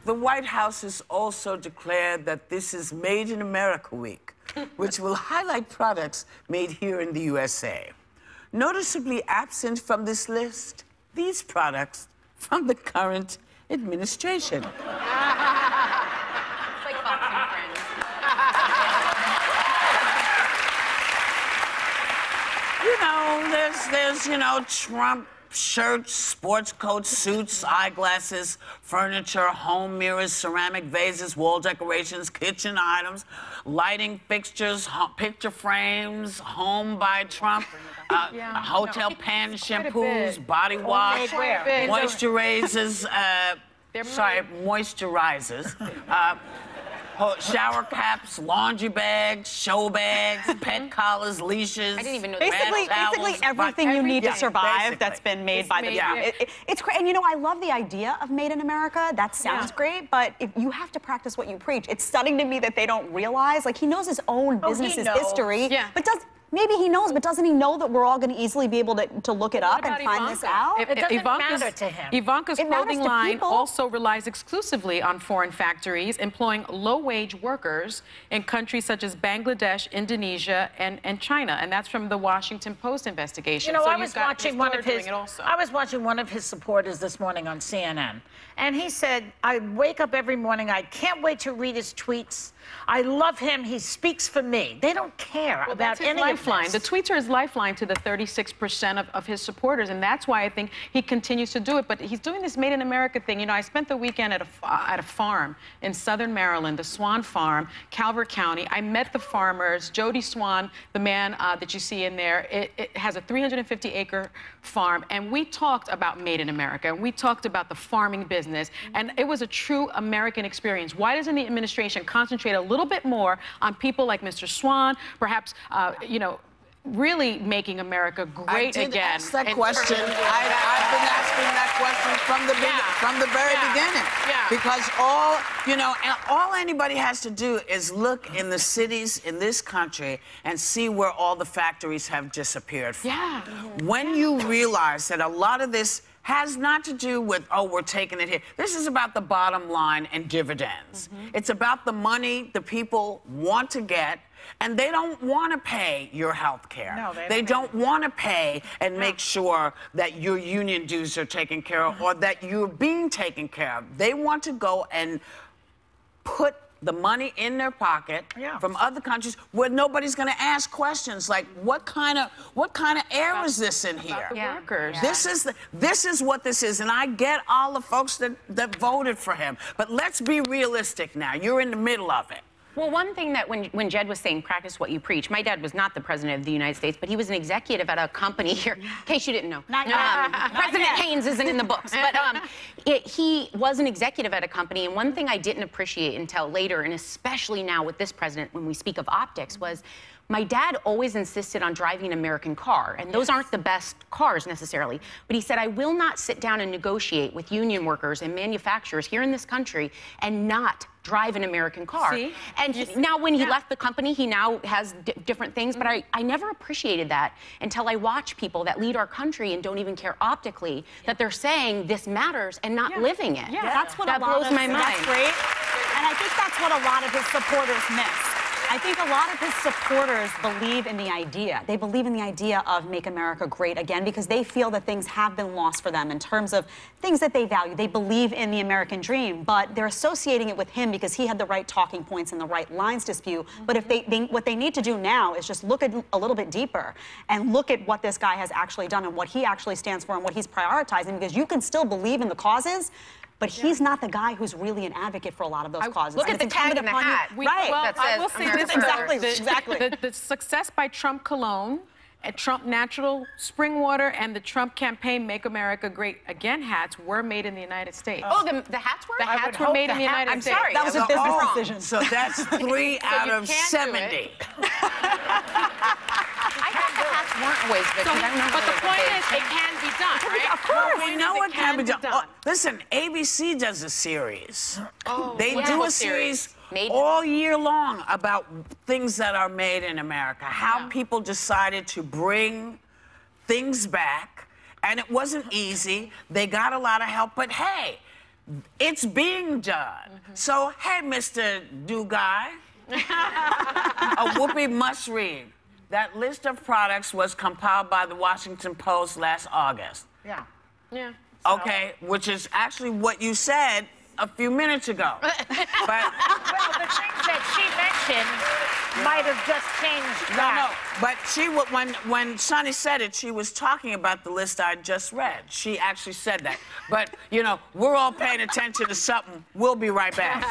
the White House has also declared that this is Made in America Week, which will highlight products made here in the USA. Noticeably absent from this list, these products from the current administration. It's like Fox and Friends. You know, there's, you know, Trump shirts, sports coats, suits, eyeglasses, furniture, home mirrors, ceramic vases, wall decorations, kitchen items, lighting fixtures, picture frames, home by Trump, hotel pen, shampoos, body wash, moisturizers, shower caps, laundry bags, show bags, pet collars, leashes. I didn't even know basically everything you need to survive that's been made by the it's great. And you know, I love the idea of Made in America. That sounds great, but if you have to practice what you preach. It's stunning to me that they don't realize, like, he knows his own business's history, but maybe he knows, but doesn't he know that we're all going to easily be able to look it up and find this out? It doesn't matter to him. Ivanka's clothing line also relies exclusively on foreign factories, employing low-wage workers in countries such as Bangladesh, Indonesia, and China. And that's from the Washington Post investigation. You know, I was watching one of his supporters this morning on CNN, and he said, I wake up every morning, I can't wait to read his tweets. I love him. He speaks for me. They don't care about any of this. The tweets are his lifeline to the 36% of his supporters, and that's why I think he continues to do it. But he's doing this Made in America thing. You know, I spent the weekend at a farm in southern Maryland, the Swan Farm, Calvert County. I met the farmers. Jody Swan, the man that you see in there, it has a 350-acre farm, and we talked about Made in America, and we talked about the farming business, and it was a true American experience. Why doesn't the administration concentrate a little bit more on people like Mr. Swan, perhaps, you know, really making America great again? I did ask that question. I've been asking that question from the very beginning. Because all anybody has to do is look in the cities in this country and see where all the factories have disappeared from. When you realize that a lot of this has not to do with, oh, we're taking it here. This is about the bottom line and dividends. It's about the money the people want to get, and they don't want to pay your health care. No, they don't want to pay and make sure that your union dues are taken care of or that you're being taken care of. They want to go and put the money in their pocket from other countries where nobody's going to ask questions like, what kind of air is this in here? This is what this is, and I get all the folks that voted for him, but let's be realistic now. You're in the middle of it. Well, one thing that when Jed was saying practice what you preach, my dad was not the president of the United States, but he was an executive at a company here, in case you didn't know. President Haynes isn't in the books, but he was an executive at a company, and one thing I didn't appreciate until later, and especially now with this president when we speak of optics, was my dad always insisted on driving an American car, and those aren't the best cars necessarily. But he said, I will not sit down and negotiate with union workers and manufacturers here in this country and not drive an American car. And now when he left the company, he now has different things, but I never appreciated that until I watch people that lead our country and don't even care optically that they're saying this matters and not living it. That's what that blows my mind. That's great. And I think that's what a lot of his supporters miss. I think a lot of his supporters believe in the idea. They believe in the idea of Make America Great Again because they feel that things have been lost for them in terms of things that they value. They believe in the American dream, but they're associating it with him because he had the right talking points and the right lines to spew. But if what they need to do now is just look a little bit deeper and look at what this guy has actually done and what he actually stands for and what he's prioritizing, because you can still believe in the causes, but he's not the guy who's really an advocate for a lot of those causes. Look at the tag in the hat. Well, I will say this exactly. The success by Trump Cologne, Trump Natural Spring Water, and the Trump campaign Make America Great Again hats were made in the United States. Oh, the hats were? The hats were made in the United States. I'm sorry. That was a business decision. So that's 3 out of 70. I thought the hats weren't always good. But the point is, it can be done, right? Of course. We know it can be done. Listen, ABC does a series. They do a series all year long about things that are made in America, how people decided to bring things back, and it wasn't easy. They got a lot of help, but hey, it's being done. So, hey, Mr. Do Guy, a Whoopi must read. That list of products was compiled by the Washington Post last August. Yeah. Yeah. Okay, which is actually what you said a few minutes ago. But well, the things that she mentioned might have just changed that. No, but when Sonny said it, she was talking about the list I just read. She actually said that. But, you know, we're all paying attention to something. We'll be right back.